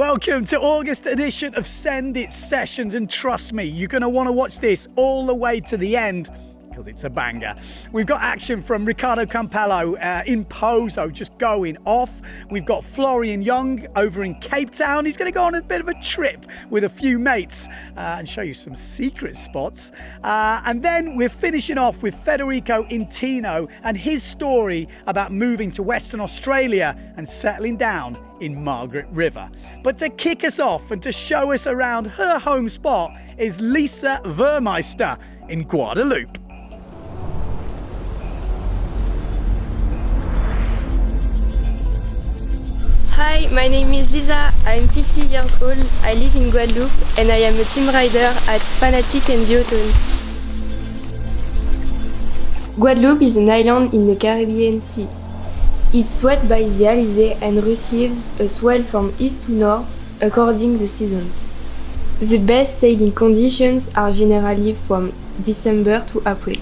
Welcome to August edition of Send It Sessions, and trust me, you're going to want to watch this all the way to the end because it's a banger. We've got action from Ricardo Campello in Pozo, just going off. We've got Florian Young over in Cape Town. He's going to go on a bit of a trip with a few mates and show you some secret spots. And then we're finishing off with Federico Intino and his story about moving to Western Australia and settling down in Margret River. But to kick us off and to show us around her home spot is Lisa Vermeister in Guadeloupe. Hi, my name is Lisa. I'm 50 years old. I live in Guadeloupe and I am a team rider at Fanatic and Duotone. Guadeloupe is an island in the Caribbean Sea. It's swept by the Alizé and receives a swell from east to north according the seasons. The best sailing conditions are generally from December to April.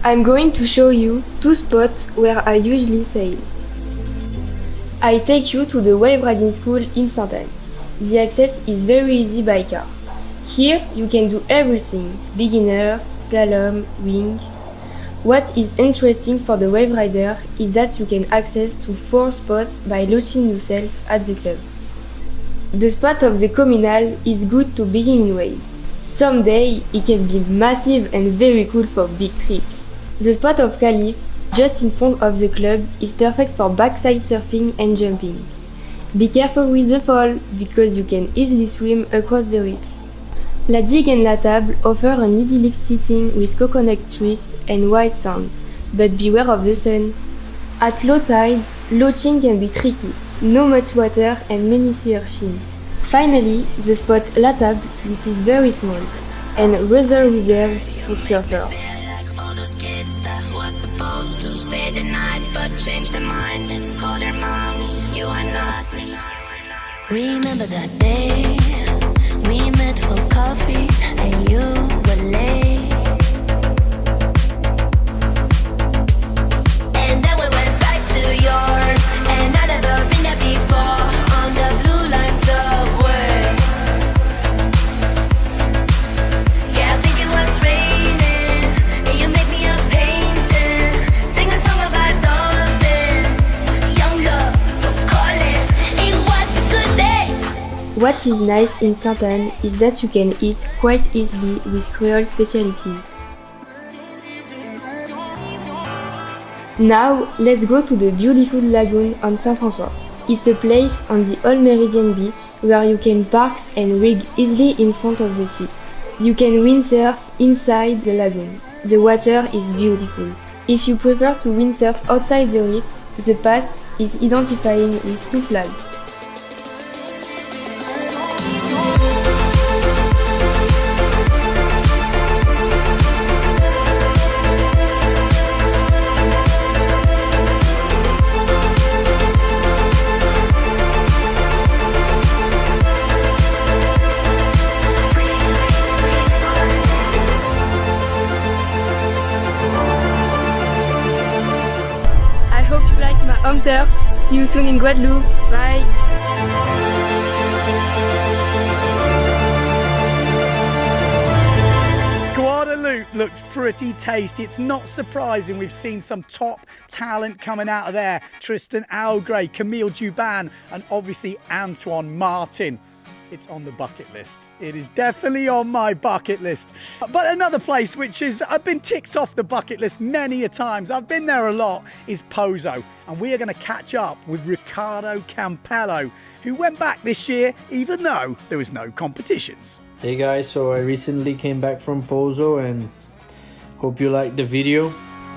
I'm going to show you two spots where I usually sail. I take you to the wave riding school in Sainte-Anne. The access is very easy by car. Here you can do everything: beginners, slalom, wing. What is interesting for the wave rider is that you can access to 4 spots by launching yourself at the club. The spot of the communal is good to begin in waves. Someday it can be massive and very cool for big trips. The spot of Calif, just in front of the club, is perfect for backside surfing and jumping. Be careful with the fall, because you can easily swim across the reef. La Digue and La Table offer an idyllic setting with coconut trees and white sand, but beware of the sun. At low tide, launching can be tricky, no much water and many sea urchins. Finally, the spot La Table, which is very small, and rather reserved for surfers. Supposed to stay the night, but changed their mind and called their mommy. You are not me. Remember that day we met for coffee and you were late, and then we went back to yours, and I'd never been there before on the blue line subway. Yeah, I think it was raining, and you make me a painting. Sing a song about dolphins. Young love was calling. It was a good day. What is nice in Sainte-Anne is that you can eat quite easily with Creole specialties. Now, let's go to the beautiful lagoon on Saint-François. It's a place on the All Meridian beach where you can park and rig easily in front of the sea. You can windsurf inside the lagoon. The water is beautiful. If you prefer to windsurf outside the reef, the pass is identifying with 2 flags. I hope you like my home turf. See you soon in Guadeloupe. Bye! Guadeloupe looks pretty tasty. It's not surprising we've seen some top talent coming out of there. Tristan Algray, Camille Duban, and obviously Antoine Martin. It's on the bucket list. It is definitely on my bucket list. But another place which is I've been ticked off the bucket list many a times, I've been there a lot, is Pozo. And we are going to catch up with Ricardo Campello, who went back this year even though there was no competitions. Hey guys, so I recently came back from Pozo and hope you liked the video.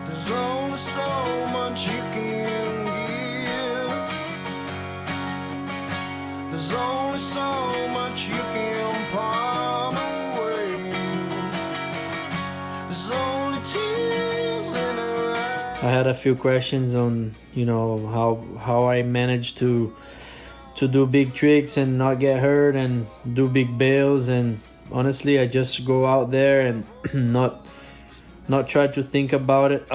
There's only so much you can give. There's only so much you can palm away. There's only tears in her eyes. I had a few questions on, how I managed to do big tricks and not get hurt and do big bails, and honestly I just go out there and not try to think about it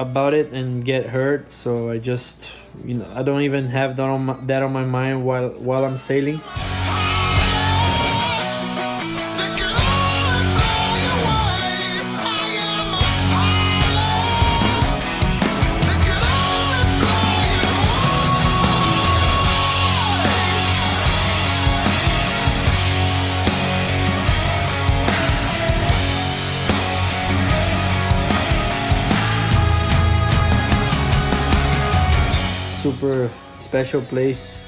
and get hurt. So I just I don't even have that on my mind while I'm sailing. super special place,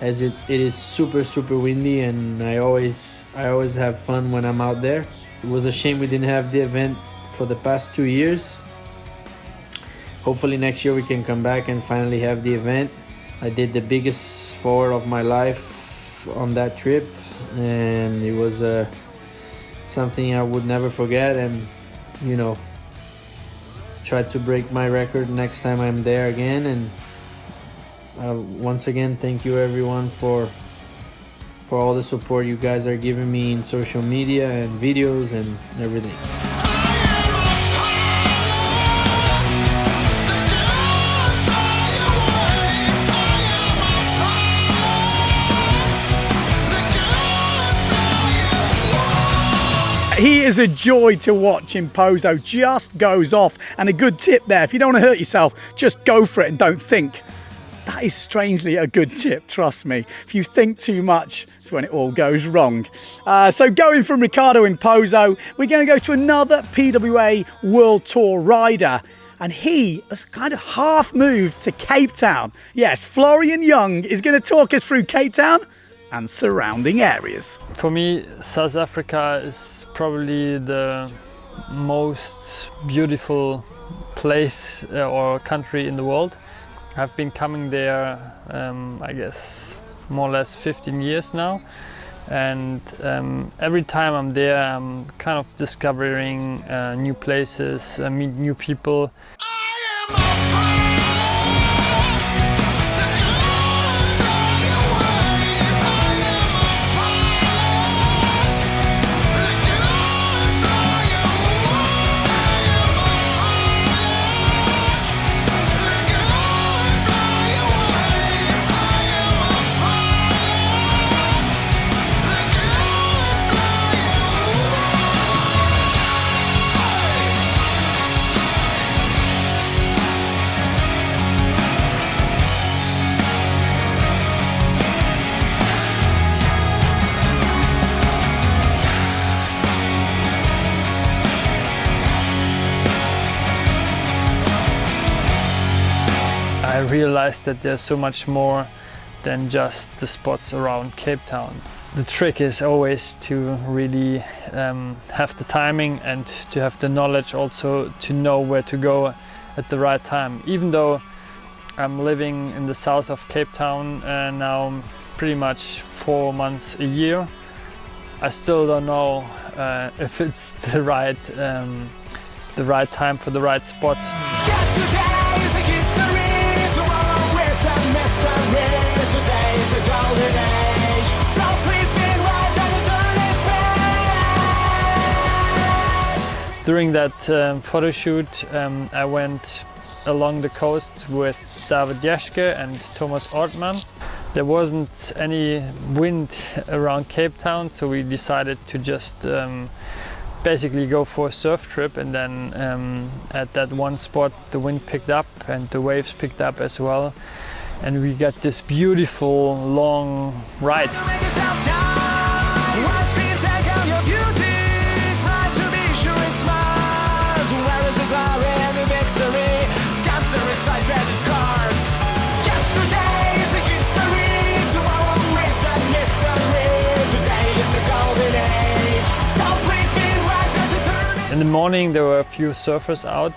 as it is super windy, and I always have fun when I'm out there. It was a shame we didn't have the event for the past 2 years. Hopefully next year we can come back and finally have the event. I did the biggest forward of my life on that trip, and it was something I would never forget, and you know, try to break my record next time I'm there again. And once again, thank you everyone for all the support you guys are giving me in social media and videos and everything. He is a joy to watch in Pozo, just goes off. And a good tip there, if you don't want to hurt yourself, just go for it and don't think. That is strangely a good tip, trust me. If you think too much, it's when it all goes wrong. So going from Ricardo in Pozo, we're going to go to another PWA World Tour rider. And he has kind of half moved to Cape Town. Yes, Florian Young is going to talk us through Cape Town and surrounding areas. For me, South Africa is probably the most beautiful place or country in the world. I've been coming there, I guess, more or less 15 years now. And every time I'm there, I'm kind of discovering new places, meet new people. I realized that there's so much more than just the spots around Cape Town. The trick is always to really have the timing and to have the knowledge also to know where to go at the right time. Even though I'm living in the south of Cape Town now pretty much 4 months a year, I still don't know if it's the right time for the right spot. During that photo shoot, I went along the coast with David Jeschke and Thomas Ortmann. There wasn't any wind around Cape Town, so we decided to just basically go for a surf trip, and then at that one spot the wind picked up and the waves picked up as well, and we got this beautiful long ride. In the morning there were a few surfers out,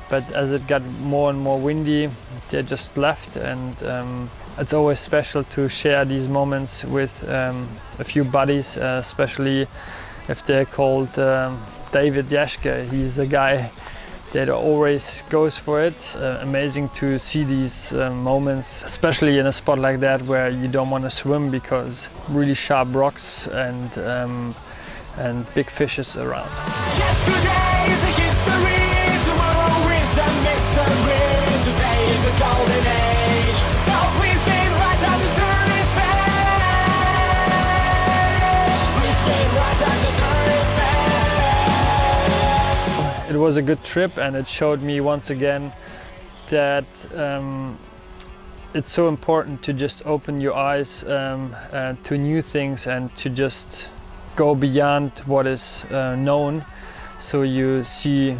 but as it got more and more windy, they just left, and it's always special to share these moments with a few buddies, especially if they're called David Jeschke. He's the guy that always goes for it. Amazing to see these moments, especially in a spot like that where you don't want to swim because really sharp rocks and big fishes around. Yesterday is a history, tomorrow is a mystery, today is a golden age, so please be right on the turning page, please be right on the turning page. It was a good trip, and it showed me once again that it's so important to just open your eyes to new things and to just go beyond what is known, so you see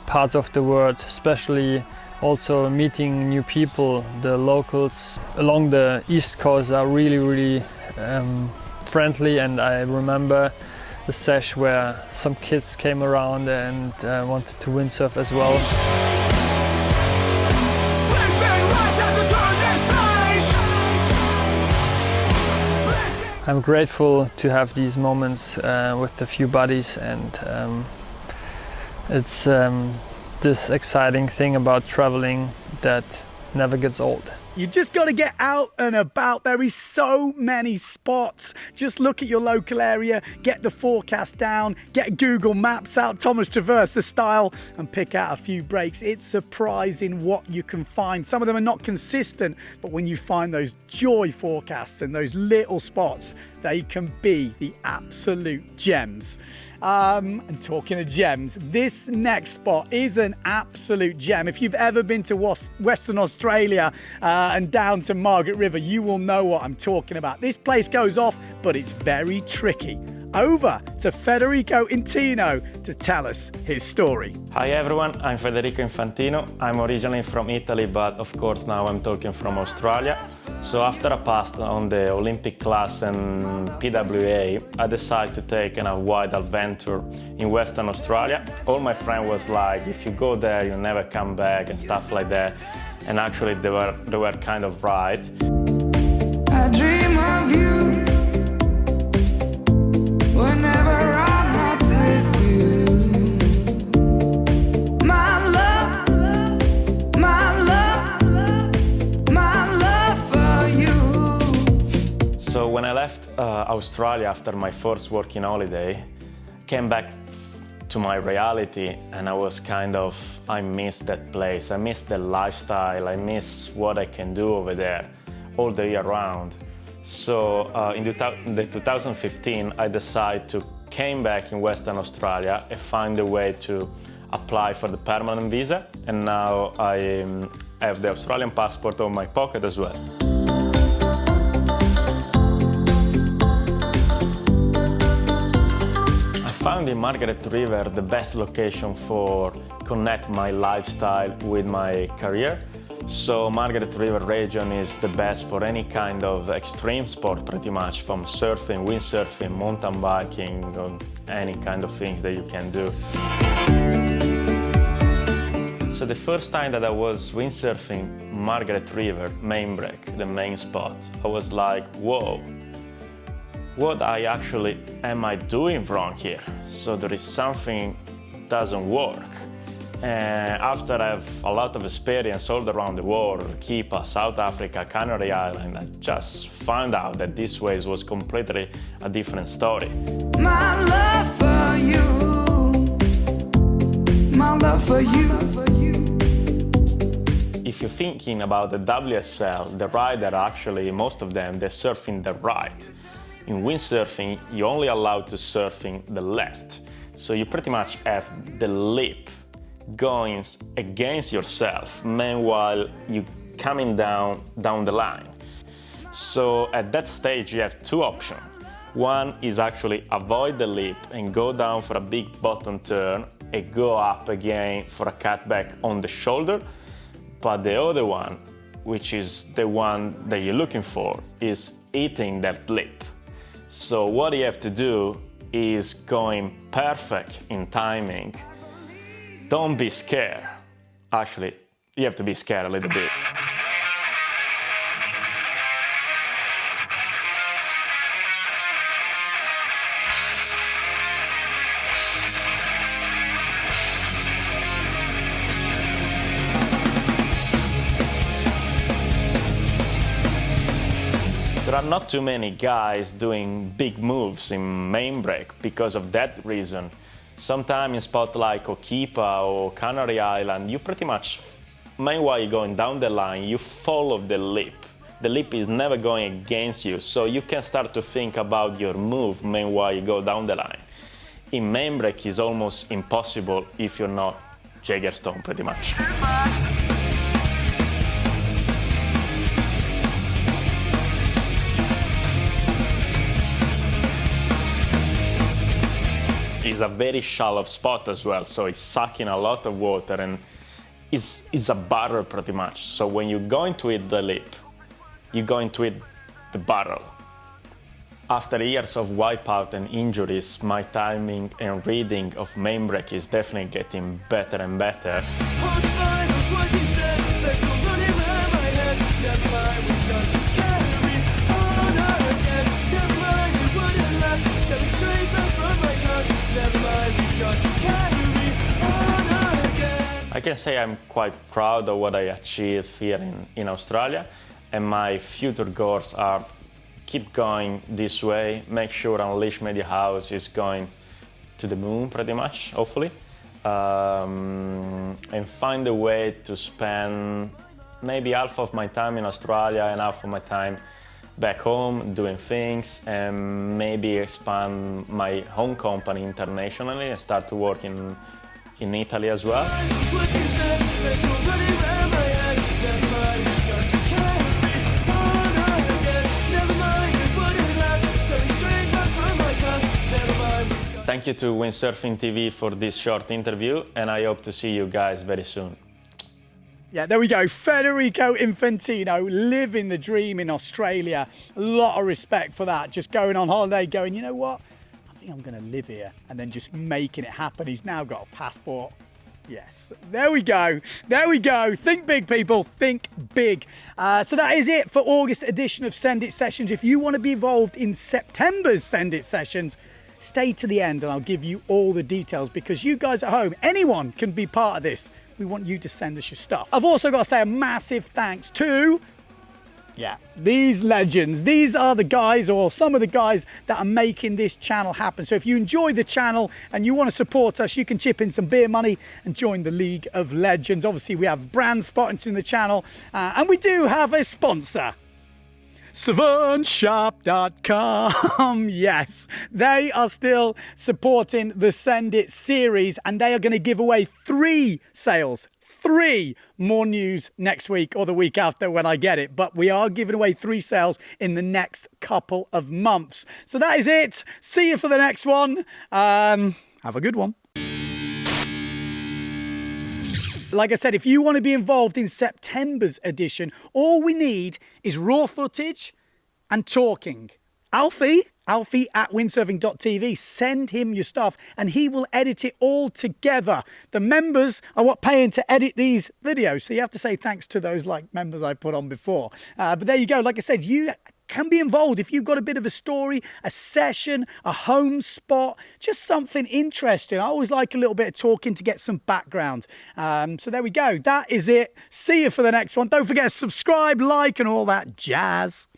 parts of the world, especially also meeting new people. The locals along the east coast are really friendly, and I remember the sesh where some kids came around and wanted to windsurf as well. I'm grateful to have these moments with a few buddies, and it's this exciting thing about traveling that never gets old. You just got to get out and about. There is so many spots. Just look at your local area, get the forecast down, get Google Maps out, Thomas Traversa style, and pick out a few breaks. It's surprising what you can find. Some of them are not consistent, but when you find those joy forecasts and those little spots, they can be the absolute gems. And talking of gems, this next spot is an absolute gem. If you've ever been to Western Australia and down to Margret River, you will know what I'm talking about. This place goes off, but it's very tricky. Over to Federico Intino to tell us his story. Hi everyone, I'm Federico Infantino. I'm originally from Italy, but of course now I'm talking from Australia. So after I passed on the Olympic class and PWA, I decided to take a wide adventure in Western Australia. All my friends was like, if you go there, you never come back and stuff like that. And actually they were kind of right. I dream of you whenever I'm not with you. My love, my love, my love for you. So when I left Australia after my first working holiday, came back to my reality, and I was I miss that place. I miss the lifestyle. I miss what I can do over there all the year round. So in 2015, I decided to came back in Western Australia and find a way to apply for the permanent visa. And now I have the Australian passport on my pocket as well. I found in Margret River the best location for connect my lifestyle with my career. So Margret River region is the best for any kind of extreme sport, pretty much, from surfing, windsurfing, mountain biking, or any kind of things that you can do. So the first time that I was windsurfing Margret River, main break, the main spot, I was like, whoa, what am I doing wrong here? So there is something doesn't work. And after I have a lot of experience all around the world, Kipa, South Africa, Canary Island, I just found out that this way was completely a different story. My love for you, my love for you. If you're thinking about the WSL, the rider actually, most of them, they're surfing the right. In windsurfing, you're only allowed to surfing the left. So you pretty much have the lip going against yourself, meanwhile you coming down the line. So at that stage you have two options. One is actually avoid the lip and go down for a big bottom turn and go up again for a cutback on the shoulder. But the other one, which is the one that you're looking for, is eating that lip. So what you have to do is going perfect in timing. Don't be scared. Actually, you have to be scared a little bit. There are not too many guys doing big moves in main break because of that reason. Sometimes in spots like Okipa or Canary Island, you pretty much, meanwhile you're going down the line, you follow the lip. The lip is never going against you, so you can start to think about your move meanwhile you go down the line. In main break is almost impossible if you're not Jaggerstone, pretty much. is a very shallow spot as well, so it's sucking a lot of water and is a barrel pretty much. So when you're going to hit the lip, you're going to hit the barrel. After years of wipeout and injuries, my timing and reading of main break is definitely getting better and better. I can say I'm quite proud of what I achieved here in Australia, and my future goals are keep going this way, make sure Unleash Media House is going to the moon pretty much, hopefully, and find a way to spend maybe half of my time in Australia and half of my time back home doing things, and maybe expand my home company internationally and start to work in Italy as well. Thank you to Windsurfing.TV for this short interview, and I hope to see you guys very soon. Yeah, there we go. Federico Infantino, living the dream in Australia. A lot of respect for that. Just going on holiday, going, you know what? I think I'm going to live here, and then just making it happen. He's now got a passport. Yes, there we go. There we go. Think big, people. Think big. So that is it for August edition of Send It Sessions. If you want to be involved in September's Send It Sessions, stay to the end and I'll give you all the details, because you guys at home, anyone can be part of this. We want you to send us your stuff. I've also got to say a massive thanks to, these legends. These are the guys, or some of the guys, that are making this channel happen. So if you enjoy the channel and you want to support us, you can chip in some beer money and join the League of Legends. Obviously, we have brand sponsoring the channel, and we do have a sponsor. SavantShop.com. Yes, they are still supporting the Send It series, and they are going to give away 3 sales. 3 more news next week or the week after when I get it. But we are giving away 3 sales in the next couple of months. So that is it. See you for the next one. Have a good one. Like I said, if you want to be involved in September's edition, all we need is raw footage and talking. Alfie at Windsurfing.TV, send him your stuff and he will edit it all together. The members are what paying to edit these videos, so you have to say thanks to those members I put on before. But there you go. Like I said, you can be involved if you've got a bit of a story, a session, a home spot, just something interesting. I always like a little bit of talking to get some background. So there we go. That is it. See you for the next one. Don't forget to subscribe, like, and all that jazz.